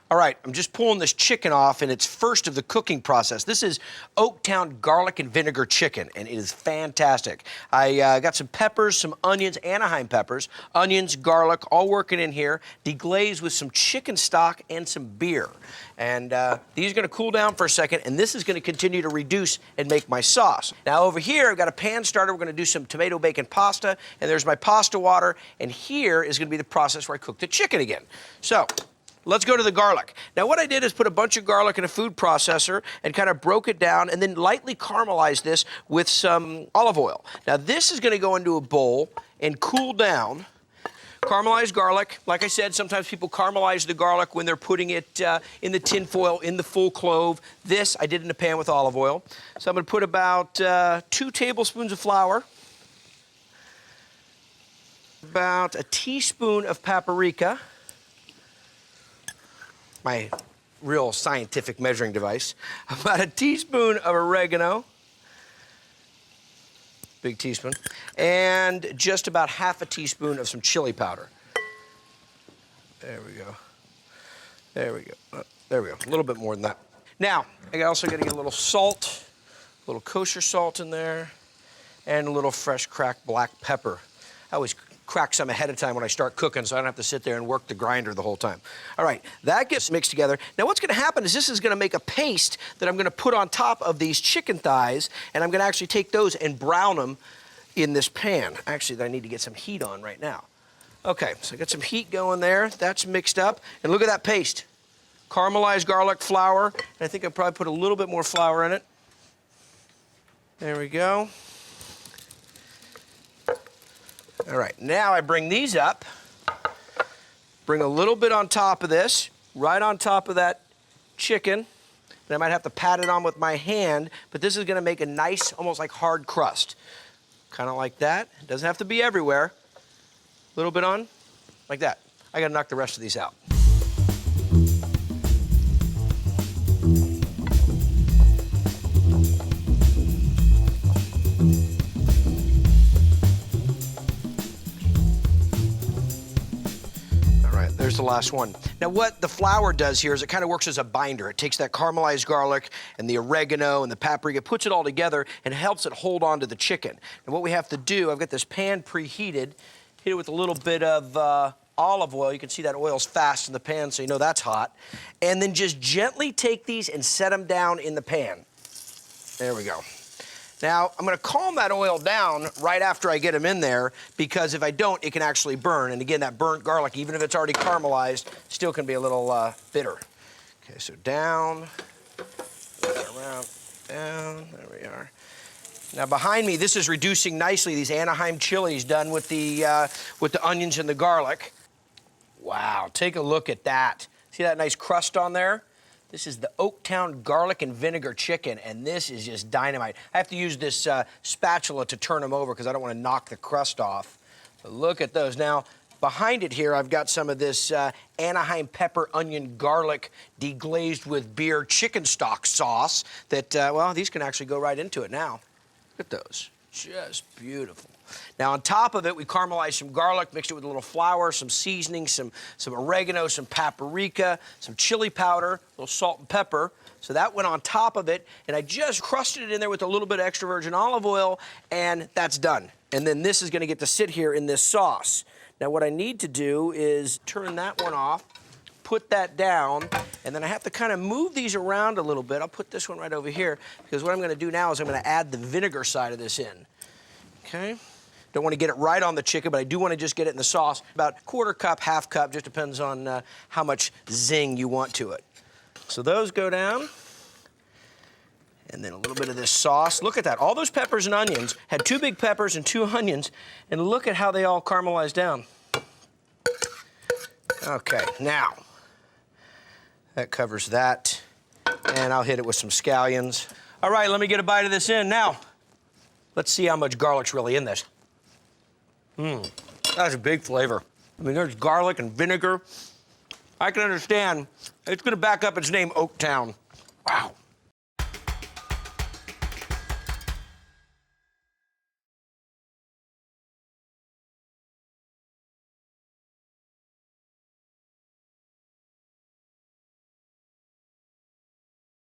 All right, I'm just pulling this chicken off, and it's first of the cooking process. This is Oaktown garlic and vinegar chicken, and it is fantastic. I got some peppers, some onions, Anaheim peppers, onions, garlic, all working in here, deglazed with some chicken stock and some beer. And these are gonna cool down for a second, and this is gonna continue to reduce and make my sauce. Now over here, I've got a pan starter. We're gonna do some tomato bacon pasta, and there's my pasta water, and here is gonna be the process where I cook the chicken again. So, let's go to the garlic. Now what I did is put a bunch of garlic in a food processor and kind of broke it down and then lightly caramelized this with some olive oil. Now this is gonna go into a bowl and cool down. Caramelized garlic, like I said, sometimes people caramelize the garlic when they're putting it in the tin foil, in the full clove. This I did in a pan with olive oil. So I'm gonna put about 2 tablespoons of flour, about a teaspoon of paprika, my real scientific measuring device, about a teaspoon of oregano, big teaspoon, and just about half a teaspoon of some chili powder. There we go. There we go. There we go. A little bit more than that. Now, I also got to get a little salt, a little kosher salt in there, and a little fresh cracked black pepper. I always crack some ahead of time when I start cooking so I don't have to sit there and work the grinder the whole time. All right, that gets mixed together. Now what's gonna happen is this is gonna make a paste that I'm gonna put on top of these chicken thighs, and I'm gonna actually take those and brown them in this pan. Actually, I need to get some heat on right now. Okay, so I got some heat going there. That's mixed up, and look at that paste. Caramelized garlic flour, and I think I probably put a little bit more flour in it. There we go. All right, now I bring these up, bring a little bit on top of this, right on top of that chicken, and I might have to pat it on with my hand, but this is gonna make a nice, almost like hard crust. Kind of like that. It doesn't have to be everywhere. A little bit on, like that. I gotta knock the rest of these out. There's the last one. Now what the flour does here is it kind of works as a binder. It takes that caramelized garlic and the oregano and the paprika, puts it all together and helps it hold on to the chicken. And what we have to do, I've got this pan preheated, hit it with a little bit of olive oil. You can see that oil's fast in the pan, so you know that's hot. And then just gently take these and set them down in the pan. There we go. Now, I'm gonna calm that oil down right after I get them in there, because if I don't, it can actually burn. And again, that burnt garlic, even if it's already caramelized, still can be a little bitter. Okay, so down, around, down, there we are. Now behind me, this is reducing nicely, these Anaheim chilies done with the onions and the garlic. Wow, take a look at that. See that nice crust on there? This is the Oaktown garlic and vinegar chicken, and this is just dynamite. I have to use this spatula to turn them over because I don't want to knock the crust off. But look at those. Now, behind it here, I've got some of this Anaheim pepper, onion, garlic, deglazed with beer chicken stock sauce that, well, these can actually go right into it now. Look at those. Just beautiful. Now, on top of it, we caramelized some garlic, mixed it with a little flour, some seasoning, some oregano, some paprika, some chili powder, a little salt and pepper. So that went on top of it, and I just crusted it in there with a little bit of extra virgin olive oil, and that's done. And then this is gonna get to sit here in this sauce. Now, what I need to do is turn that one off, put that down, and then I have to kind of move these around a little bit. I'll put this one right over here, because what I'm gonna do now is I'm gonna add the vinegar side of this in. Okay? Don't want to get it right on the chicken, but I do want to just get it in the sauce. About quarter cup, half cup, just depends on how much zing you want to it. So those go down. And then a little bit of this sauce. Look at that. All those peppers and onions, had 2 big peppers and 2 onions, and look at how they all caramelized down. Okay, now, that covers that. And I'll hit it with some scallions. All right, let me get a bite of this in. Now, let's see how much garlic's really in this. That's a big flavor. I mean, there's garlic and vinegar. I can understand. It's gonna back up its name, Oaktown. Wow.